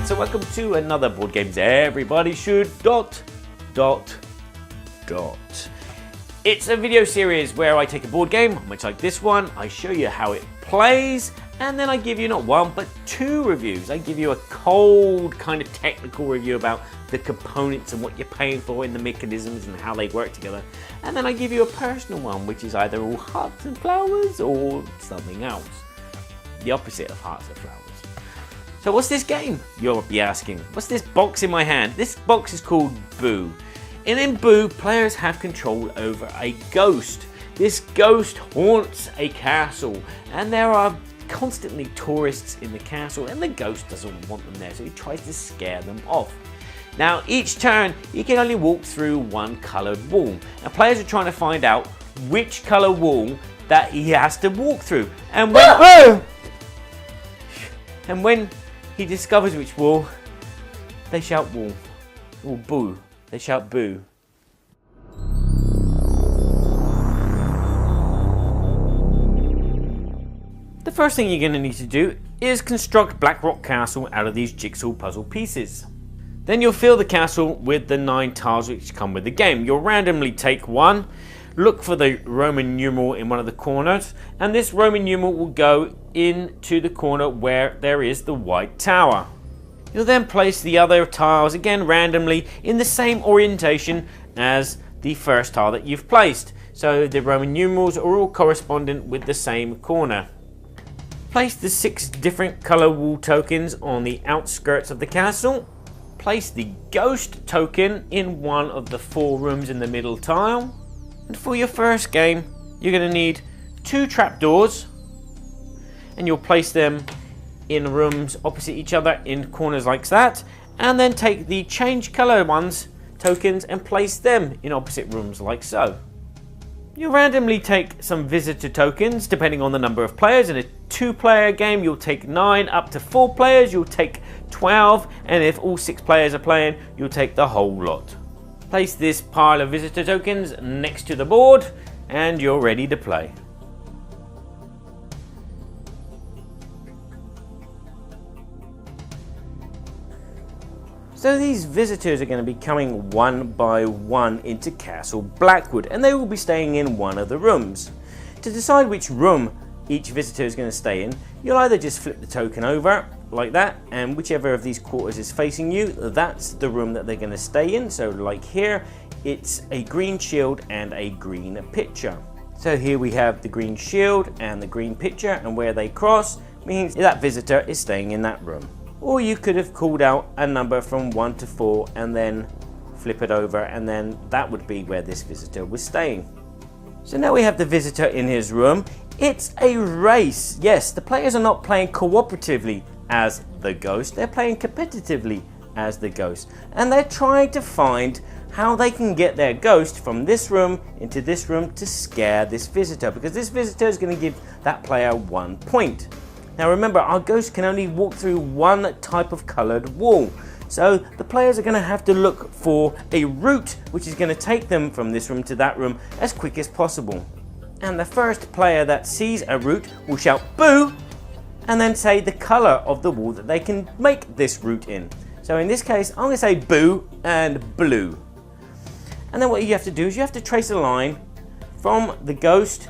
so welcome to another Board Games Everybody Should ... It's a video series where I take a board game, much like this one, I show you how it plays, and then I give you not one, but two reviews. I give you a cold, kind of technical review about the components and what you're paying for in the mechanisms and how they work together. And then I give you a personal one, which is either all hearts and flowers or something else. The opposite of hearts and flowers. So what's this game, you'll be asking? What's this box in my hand? This box is called Booo. And in Booo, players have control over a ghost. This ghost haunts a castle, and there are constantly tourists in the castle, and the ghost doesn't want them there, so he tries to scare them off. Now, each turn, you can only walk through one coloured wall. Now, players are trying to find out which colour wall that he has to walk through. And when he discovers which wall, they shout wall, or boo. They shout boo. The first thing you're going to need to do is construct Blackrock Castle out of these jigsaw puzzle pieces. Then you'll fill the castle with the 9 tiles which come with the game. You'll randomly take one, look for the Roman numeral in one of the corners, and this Roman numeral will go into the corner where there is the white tower. You'll then place the other tiles again randomly in the same orientation as the first tile that you've placed. So the Roman numerals are all correspondent with the same corner. Place the 6 different colour wall tokens on the outskirts of the castle. Place the ghost token in one of the 4 rooms in the middle tile. And for your first game, you're going to need 2 trapdoors, and you'll place them in rooms opposite each other in corners like that, and then take the change colour ones tokens and place them in opposite rooms like so. You randomly take some visitor tokens depending on the number of players. In a 2-player game you'll take 9, up to 4 players you'll take 12, and if all 6 players are playing you'll take the whole lot. Place this pile of visitor tokens next to the board and you're ready to play. So these visitors are going to be coming one by one into Castle Blackwood, and they will be staying in one of the rooms. To decide which room each visitor is going to stay in, you'll either just flip the token over like that, and whichever of these quarters is facing you, that's the room that they're going to stay in. So like here, it's a green shield and a green pitcher. So here we have the green shield and the green pitcher, and where they cross means that visitor is staying in that room. Or you could have called out a number from 1 to 4 and then flip it over, and then that would be where this visitor was staying. So now we have the visitor in his room. It's a race. Yes, the players are not playing cooperatively as the ghost, they're playing competitively as the ghost. And they're trying to find how they can get their ghost from this room into this room to scare this visitor, because this visitor is going to give that player 1 point. Now remember, our ghost can only walk through one type of coloured wall. So the players are going to have to look for a route which is going to take them from this room to that room as quick as possible. And the first player that sees a route will shout boo, and then say the colour of the wall that they can make this route in. So in this case, I'm going to say boo and blue. And then what you have to do is you have to trace a line from the ghost.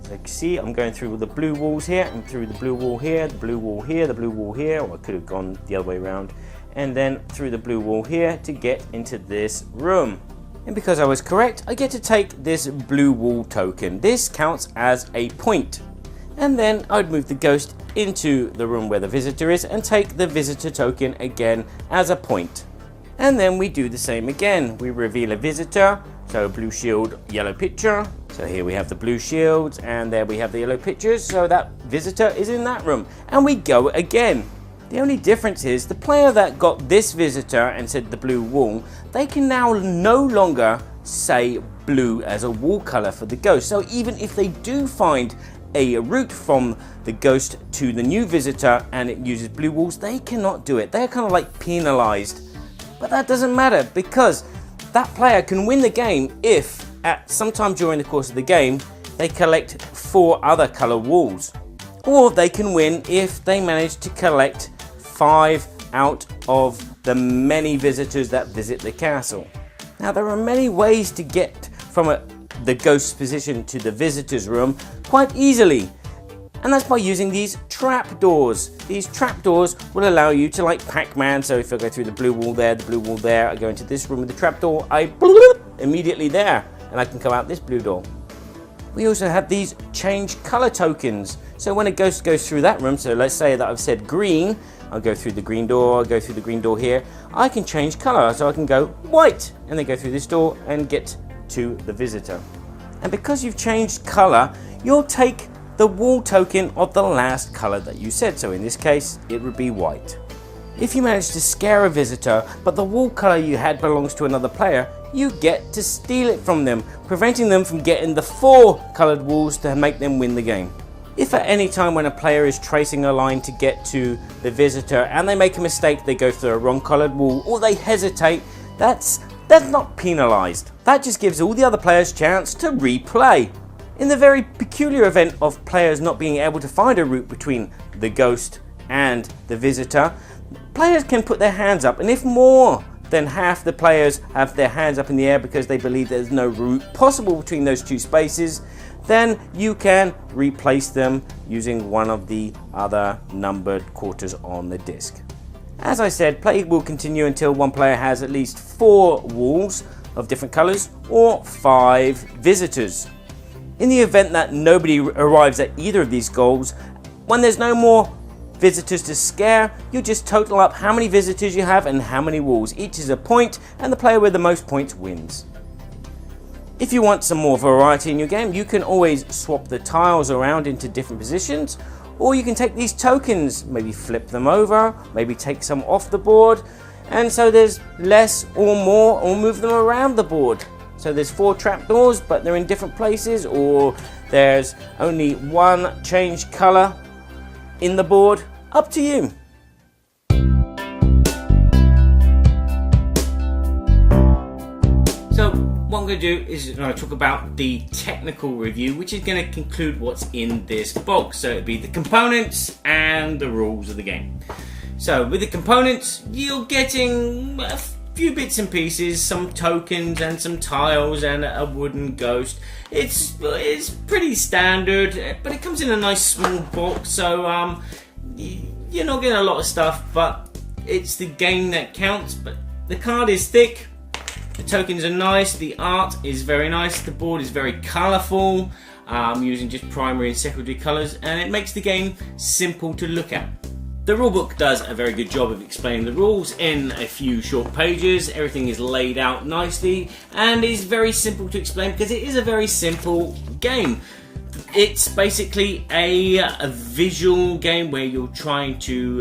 As you can see, I'm going through the blue walls here, and through the blue wall here, the blue wall here, the blue wall here, or I could have gone the other way around, and then through the blue wall here to get into this room. And because I was correct, I get to take this blue wall token. This counts as a point. And then I'd move the ghost into the room where the visitor is and take the visitor token again as a point. And then we do the same again. We reveal a visitor, so blue shield, yellow pitcher. So here we have the blue shields, and there we have the yellow pitchers, so that visitor is in that room. And we go again. The only difference is the player that got this visitor and said the blue wall, they can now no longer say blue as a wall colour for the ghost. So even if they do find a route from the ghost to the new visitor and it uses blue walls, they cannot do it. They're kind of like penalised. But that doesn't matter, because that player can win the game if at some time during the course of the game they collect 4 other colour walls. Or they can win if they manage to collect 5 out of the many visitors that visit the castle. Now, there are many ways to get from the ghost's position to the visitor's room quite easily. And that's by using these trapdoors. These trapdoors will allow you to, like Pac-Man, so if I go through the blue wall there, I go into this room with the trapdoor, immediately there, and I can come out this blue door. We also have these change color tokens. So when a ghost goes through that room, so let's say that I've said green, I'll go through the green door, I'll go through the green door here, I can change color, so I can go white, and then go through this door and get to the visitor. And because you've changed color, you'll take the wall token of the last color that you said. So in this case, it would be white. If you manage to scare a visitor, but the wall color you had belongs to another player, you get to steal it from them, preventing them from getting the 4 colored walls to make them win the game. If at any time when a player is tracing a line to get to the visitor and they make a mistake, they go through a wrong colored wall or they hesitate, that's not penalized. That just gives all the other players a chance to replay. In the very peculiar event of players not being able to find a route between the ghost and the visitor, players can put their hands up, and if more than half the players have their hands up in the air because they believe there's no route possible between those 2 spaces, then you can replace them using one of the other numbered quarters on the disc. As I said, play will continue until one player has at least 4 walls of different colors or 5 visitors. In the event that nobody arrives at either of these goals, when there's no more visitors to scare, you just total up how many visitors you have and how many walls. Each is a point, and the player with the most points wins. If you want some more variety in your game, you can always swap the tiles around into different positions, or you can take these tokens, maybe flip them over, maybe take some off the board, and so there's less or more, or move them around the board. So there's 4 trapdoors, but they're in different places, or there's only 1 change color in the board. Up to you. So what I'm going to do is talk about the technical review, which is going to conclude what's in this box. So it'll be the components and the rules of the game. So with the components, you're getting a few bits and pieces, some tokens and some tiles and a wooden ghost. It's pretty standard, but it comes in a nice small box, so you're not getting a lot of stuff, but it's the game that counts. But the card is thick, the tokens are nice, the art is very nice, the board is very colourful, using just primary and secondary colours, and it makes the game simple to look at. The rulebook does a very good job of explaining the rules in a few short pages. Everything is laid out nicely and is very simple to explain because it is a very simple game. It's basically a visual game where you're trying to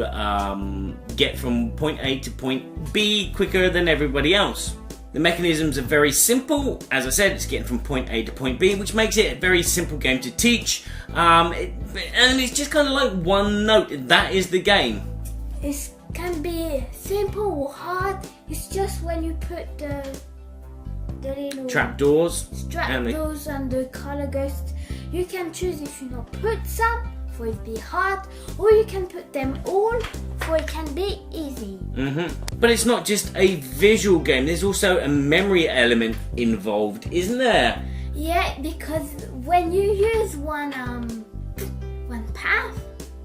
get from point A to point B quicker than everybody else. The mechanisms are very simple. As I said, it's getting from point A to point B, which makes it a very simple game to teach. And it's just kind of like one note. That is the game. It can be simple or hard. It's just when you put the little trapdoors and the color ghosts. You can choose if you not put some for it be hard, or you can put them all for it can be easy. But it's not just a visual game. There's also a memory element involved, isn't there? Yeah, because when you use one path.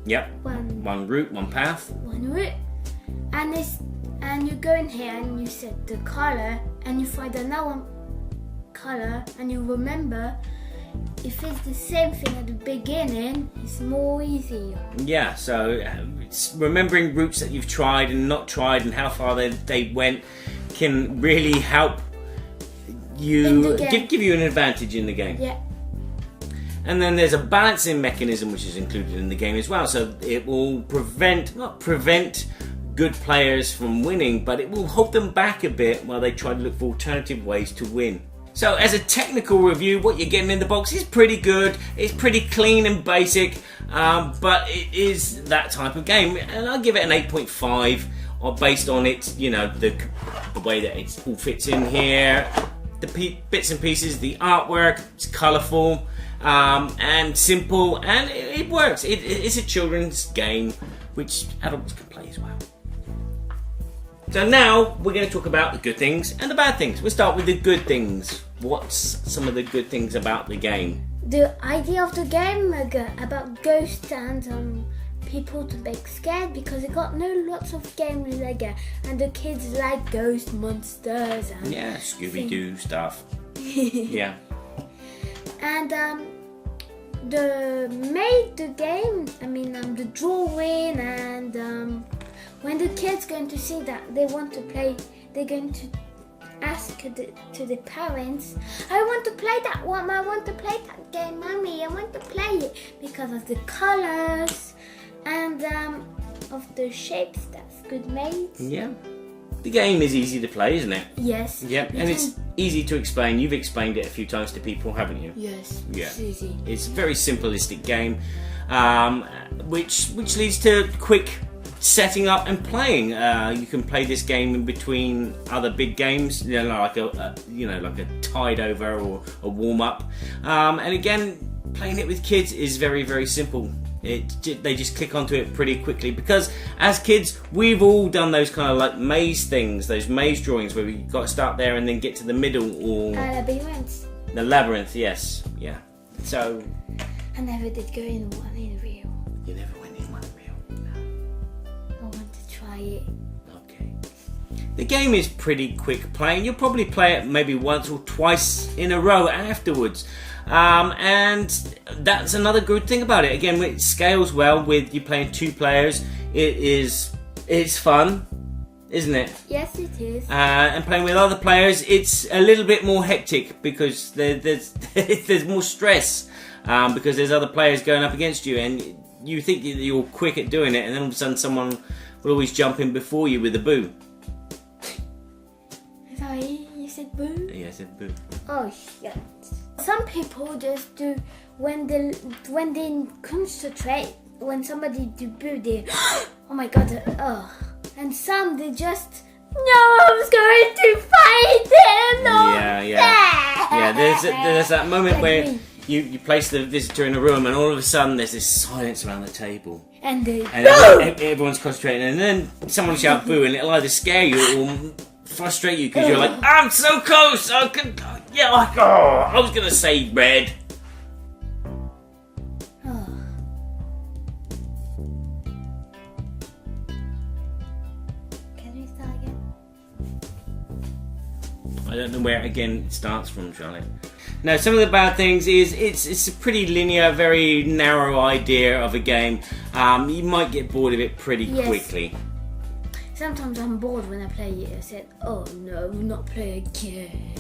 Yep. One route, one path. One route, and you go in here and you set the color, and you find another color, and you remember. If it's the same thing at the beginning, it's more easy. Yeah, so it's remembering routes that you've tried and not tried and how far they went can really help you, give you an advantage in the game. Yeah. And then there's a balancing mechanism which is included in the game as well, so it will not prevent good players from winning, but it will hold them back a bit while they try to look for alternative ways to win. So as a technical review, what you're getting in the box is pretty good. It's pretty clean and basic, but it is that type of game. And I'll give it an 8.5 based on its, the way that it all fits in here, the bits and pieces, the artwork, it's colourful and simple, and it works. It's a children's game which adults can play as well. So now we're going to talk about the good things and the bad things. We'll start with the good things. What's some of the good things about the game? The idea of the game about ghosts and people to be scared, because it got lots of games like that, and the kids like ghost monsters and Scooby-Doo stuff. Yeah. And the game, the drawing, and when the kids going to see that they want to play, they're going to ask to the parents, I want to play that one, I want to play that game, Mommy, I want to play it, because of the colors and of the shapes that's good made. Yeah. The game is easy to play, isn't it? Yes. Yep, and it's easy to explain. You've explained it a few times to people, haven't you? Yes. Yeah. It's easy. It's a very simplistic game, which leads to quick setting up and playing. You can play this game in between other big games, like a tide over or a warm up. And again, playing it with kids is very, very simple. They just click onto it pretty quickly, because as kids we've all done those kind of like maze things, those maze drawings where we got to start there and then get to the middle, or the labyrinth. Yes, yeah. So I never did go in one in real. You never went in one real? No. I want to try it. Okay. The game is pretty quick playing. You'll probably play it maybe once or twice in a row afterwards. And that's another good thing about it. Again, it scales well with you playing 2 players. It's fun, isn't it? Yes, it is. And playing with other players, it's a little bit more hectic, because there's more stress, because there's other players going up against you, and you think that you're quick at doing it, and then all of a sudden someone will always jump in before you with a boo. Sorry, you said boo? Yeah, I said boo. Oh shit. Some people just do when they concentrate, when somebody do boo, they oh my god, and some they just I was going to fight him. No. Yeah. There's that moment like where you place the visitor in a room, and all of a sudden there's this silence around the table, and everyone's concentrating, and then someone shouts boo, and it'll either scare you or frustrate you, because you're like, I'm so close. I was gonna say red. Can we start again? I don't know where again it starts from, Charlotte. Now, some of the bad things is it's a pretty linear, very narrow idea of a game. You might get bored of it pretty quickly. Sometimes I'm bored when I play it. I said, oh no, we'll not play again.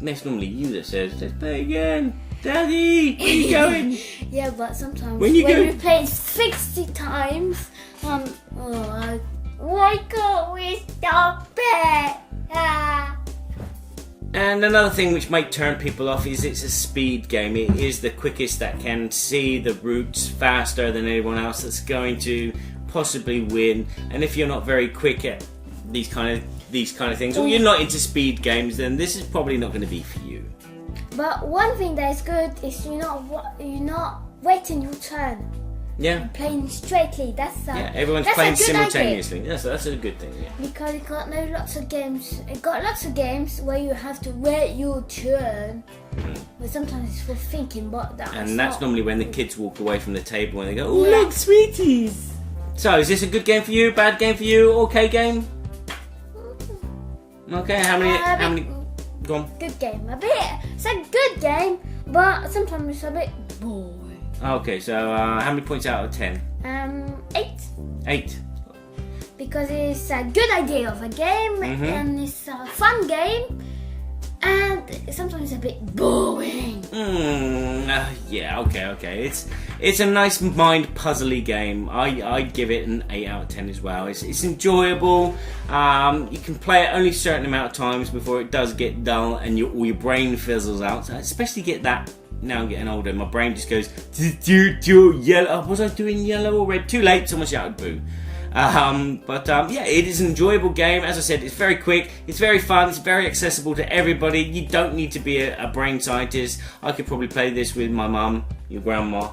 That's normally you that says, let's play again. Daddy, where are you going? Yeah, but sometimes when we play 60 times, why can't we stop it? And another thing which might turn people off is it's a speed game. It is the quickest that can see the routes faster than anyone else that's going to possibly win. And if you're not very quick at these kind of things, or you're not into speed games, then this is probably not going to be for you. But one thing that is good is you're not waiting your turn. Yeah. You're playing straightly. Everyone's playing simultaneously. Yes, that's a good thing. Yeah. Because it got lots of games. It got lots of games where you have to wait your turn. But sometimes it's for thinking, but that's normally when the kids walk away from the table and they go, "Oh, look, sweeties." So, is this a good game for you? Bad game for you? Okay game? Okay. How many? Go on. Good game. It's a good game, but sometimes it's a bit boring. Okay, so how many points out of 10? 8. 8. Because it's a good idea of a game, and it's a fun game, and sometimes it's a bit boring. Okay. It's a nice mind puzzly game. I'd give it an 8 out of 10 as well. It's enjoyable. You can play it only a certain amount of times before it does get dull and all your brain fizzles out. So I especially get that. Now I'm getting older, my brain just goes do yellow. Was I doing yellow or red? Too late, someone shouted boo. It is an enjoyable game. As I said, it's very quick, it's very fun, it's very accessible to everybody. You don't need to be a brain scientist. I could probably play this with my mum, your grandma,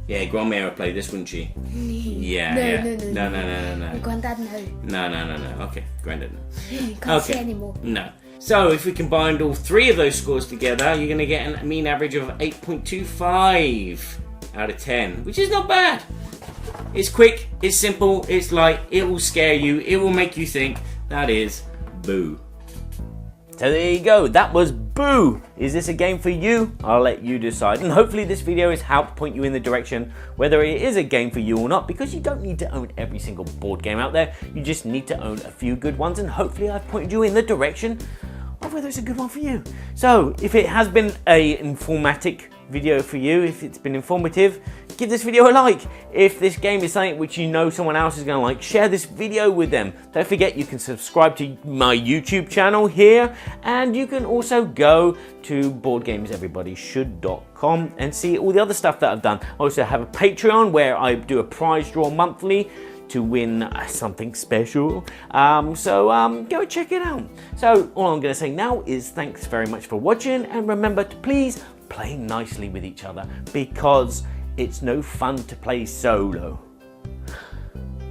Yeah, Grandma would play this, wouldn't she? Yeah, No, yeah. No. Granddad, no. No. Okay, Granddad, no. Can't say anymore. No. So if we combined all three of those scores together, you're going to get a mean average of 8.25 out of 10, which is not bad. It's quick, it's simple, it's light, it will scare you, it will make you think. That is Booo. So there you go, that was Booo. Is this a game for you? I'll let you decide. And hopefully this video has helped point you in the direction whether it is a game for you or not, because you don't need to own every single board game out there. You just need to own a few good ones, and hopefully I've pointed you in the direction of whether it's a good one for you. So if it has been a informatic video for you, if it's been informative, give this video a like. If this game is something which you know someone else is going to like, share this video with them. Don't forget you can subscribe to my YouTube channel here, and you can also go to boardgameseverybodyshould.com and see all the other stuff that I've done. I also have a Patreon where I do a prize draw monthly to win something special. Go check it out. So all I'm going to say now is thanks very much for watching, and remember to please play nicely with each other, because it's no fun to play solo.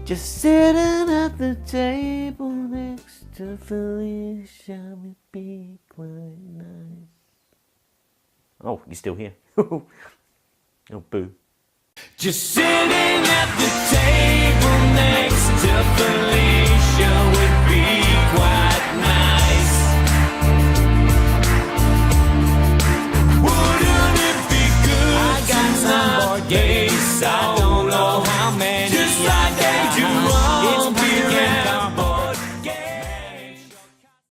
Just sitting at the table next to Felicia would be quite nice. Oh, you're still here. Oh, Boo. Just sitting at the table next to Felicia would be quite nice. Wouldn't it be good? I got some board games.